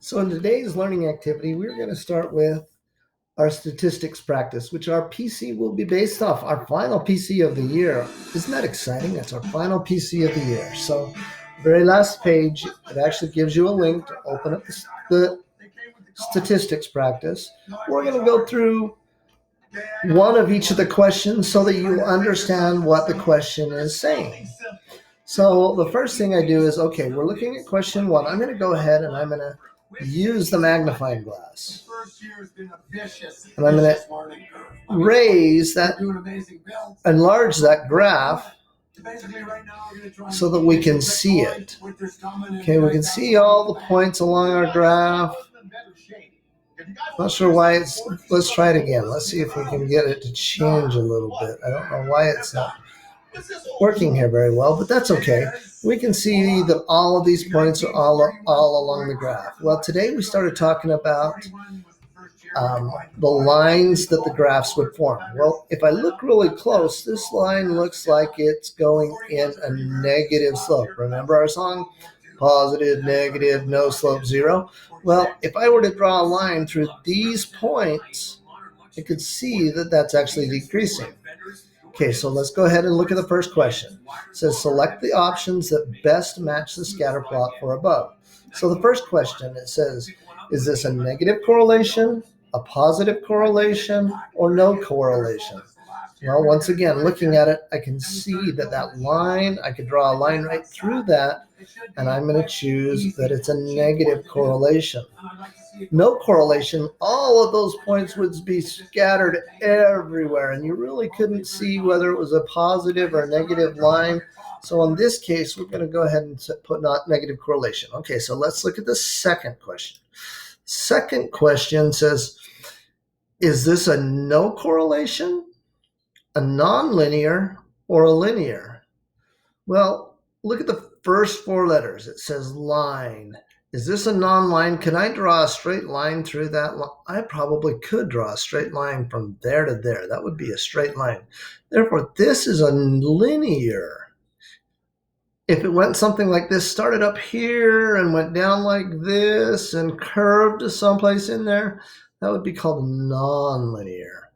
So in today's learning activity, we're going to start with our statistics practice, which our PC will be based off our final PC of the year. Isn't that exciting? That's our final PC of the year. So very last page, it actually gives you a link to open up the statistics practice. We're going to go through one of each of the questions so that you understand what the question is saying. So the first thing I do is, okay, we're looking at question one. I'm going to go ahead and I'm going to use the magnifying glass. And I'm going to raise that, enlarge that graph so that we can see it. Okay, we can see all the points along our graph. Not sure why let's try it again. Let's see if we can get it to change a little bit. I don't know why it's not working here very well, but that's okay. We can see that all of these points are all along the graph. Well, today we started talking about the lines that the graphs would form. Well, if I look really close, this line looks like it's going in a negative slope. Remember our song? Positive, negative, no slope, zero. Well, if I were to draw a line through these points, I could see that that's actually decreasing. Okay, so let's go ahead and look at the first question. It says, select the options that best match the scatter plot for above. So the first question, it says, is this a negative correlation, a positive correlation, or no correlation? Well, once again, looking at it, I can see that line, I could draw a line right through that, and I'm going to choose that it's a negative correlation. No correlation, all of those points would be scattered everywhere, and you really couldn't see whether it was a positive or negative line. So in this case, we're going to go ahead and put not negative correlation. Okay, so let's look at the second question. Second question says, is this a no correlation, a nonlinear, or a linear? Well, look at the first four letters. It says line. Is this a non-line? Can I draw a straight line through that line? I probably could draw a straight line from there to there. That would be a straight line. Therefore, this is a linear. If it went something like this, started up here and went down like this and curved to someplace in there, that would be called non-linear.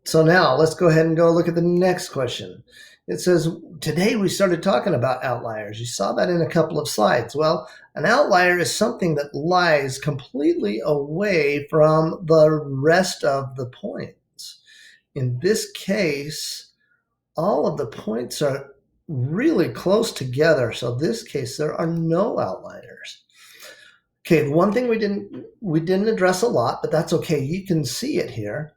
So now let's go ahead and go look at the next question. It says, today we started talking about outliers. You saw that in a couple of slides. Well, an outlier is something that lies completely away from the rest of the points. In this case, all of the points are really close together. So in this case, there are no outliers. Okay, the one thing we didn't address a lot, but that's okay. You can see it here.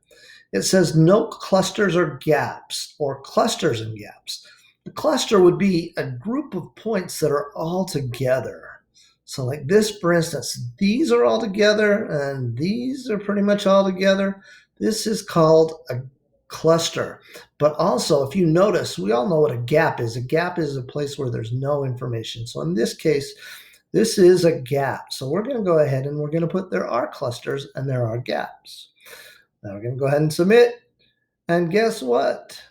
It says no clusters or gaps, or clusters and gaps. A cluster would be a group of points that are all together. So like this, for instance, these are all together and these are pretty much all together. This is called a cluster. But also, if you notice, we all know what a gap is. A gap is a place where there's no information. So in this case, this is a gap. So we're going to go ahead and we're going to put there are clusters and there are gaps. Now we're going to go ahead and submit, and guess what?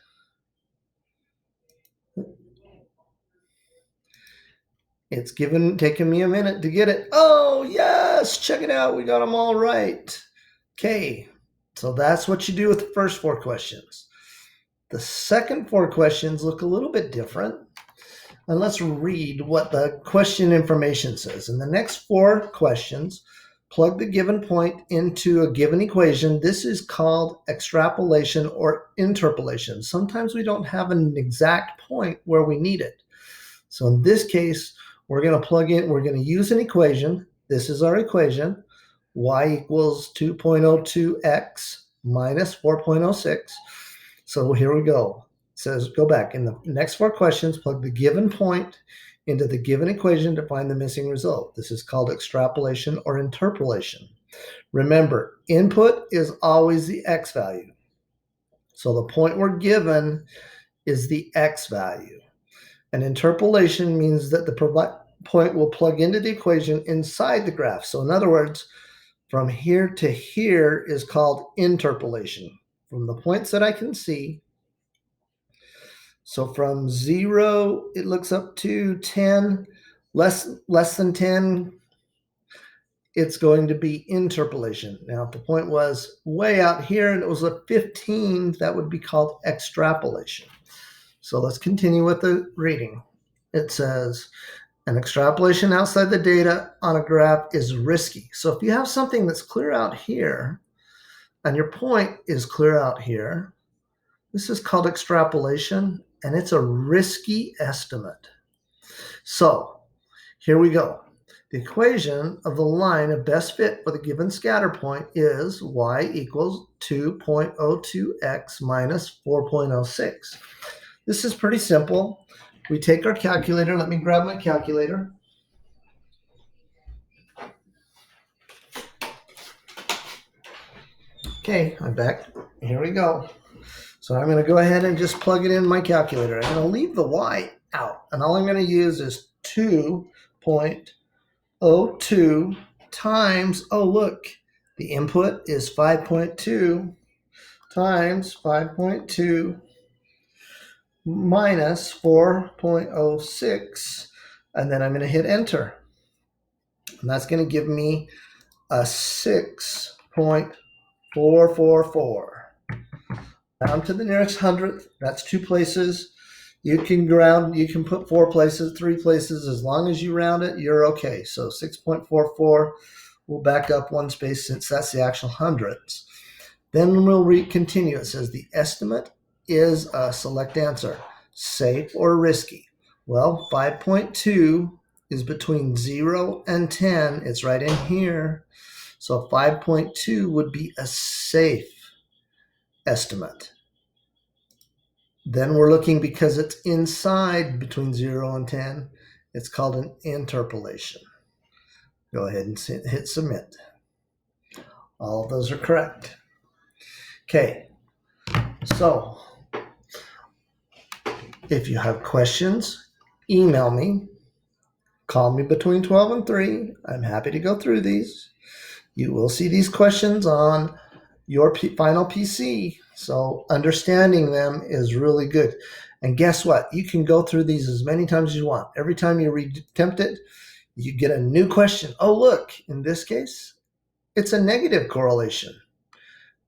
It's taken me a minute to get it. Oh, yes, check it out. We got them all right. Okay, so that's what you do with the first four questions. The second four questions look a little bit different. And let's read what the question information says. In the next four questions, plug the given point into a given equation. This is called extrapolation or interpolation. Sometimes we don't have an exact point where we need it. So in this case, we're going to use an equation. This is our equation. Y equals 2.02x minus 4.06. So here we go. It says, go back. In the next four questions, plug the given point into the given equation to find the missing result. This is called extrapolation or interpolation. Remember, input is always the x value. So the point we're given is the x value. And interpolation means that the point will plug into the equation inside the graph. So in other words, from here to here is called interpolation. From the points that I can see, so from 0, it looks up to 10, less than 10. it's going to be interpolation. Now, if the point was way out here and it was a 15, that would be called extrapolation. So let's continue with the reading. It says, an extrapolation outside the data on a graph is risky. So if you have something that's clear out here and your point is clear out here, this is called extrapolation, and it's a risky estimate. So here we go. The equation of the line of best fit for the given scatter point is y equals 2.02x minus 4.06. This is pretty simple. We take our calculator. Let me grab my calculator. Okay, I'm back. Here we go. So I'm going to go ahead and just plug it in my calculator. I'm going to leave the y out, and all I'm going to use is 2.02 times, oh look, the input is 5.2 times 5.2 minus 4.06, and then I'm going to hit enter. And that's going to give me a 6.444. Down to the nearest hundredth, that's 2 places. You can put 4 places, 3 places, as long as you round it, you're okay. So 6.44, we'll back up 1 space since that's the actual hundredths. Then we'll continue. It says the estimate is a select answer, safe or risky. Well, 5.2 is between 0 and 10. It's right in here. So 5.2 would be a safe estimate. Then we're looking, because it's inside between 0 and 10, it's called an interpolation. Go ahead and hit submit. All of those are correct. Okay, so if you have questions, email me. Call me between 12 and 3. I'm happy to go through these. You will see these questions on your final PC. So understanding them is really good. And guess what? You can go through these as many times as you want. Every time you attempt it, you get a new question. Oh, look, in this case, it's a negative correlation.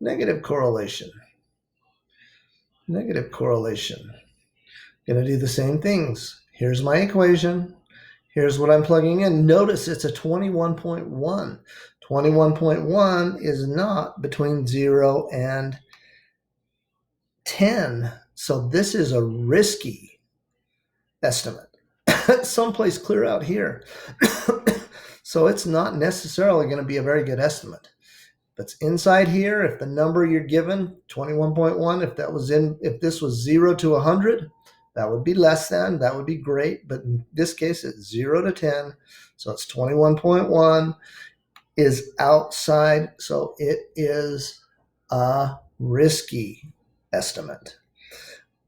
Negative correlation. Negative correlation. Going to do the same things. Here's my equation. Here's what I'm plugging in. Notice it's a 21.1. 21.1 is not between 0 and 10. So this is a risky estimate. Someplace clear out here. So it's not necessarily going to be a very good estimate. If it's inside here, if the number you're given, 21.1, if this was 0 to 100, that would be less than, that would be great. But in this case, it's 0 to 10. So it's 21.1 is outside. So it is a risky estimate.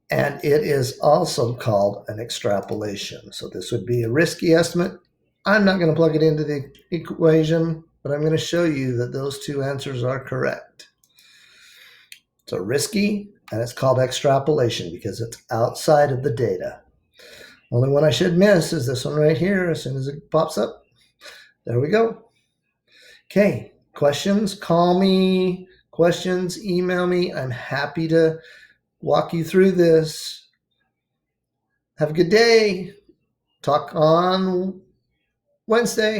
And it is also called an extrapolation. So this would be a risky estimate. I'm not going to plug it into the equation, but I'm going to show you that those 2 answers are correct. So risky, and it's called extrapolation because it's outside of the data. Only one I should miss is this one right here. As soon as it pops up, there we go. Okay, questions, call me. Questions, email me. I'm happy to walk you through this. Have a good day. Talk on Wednesday.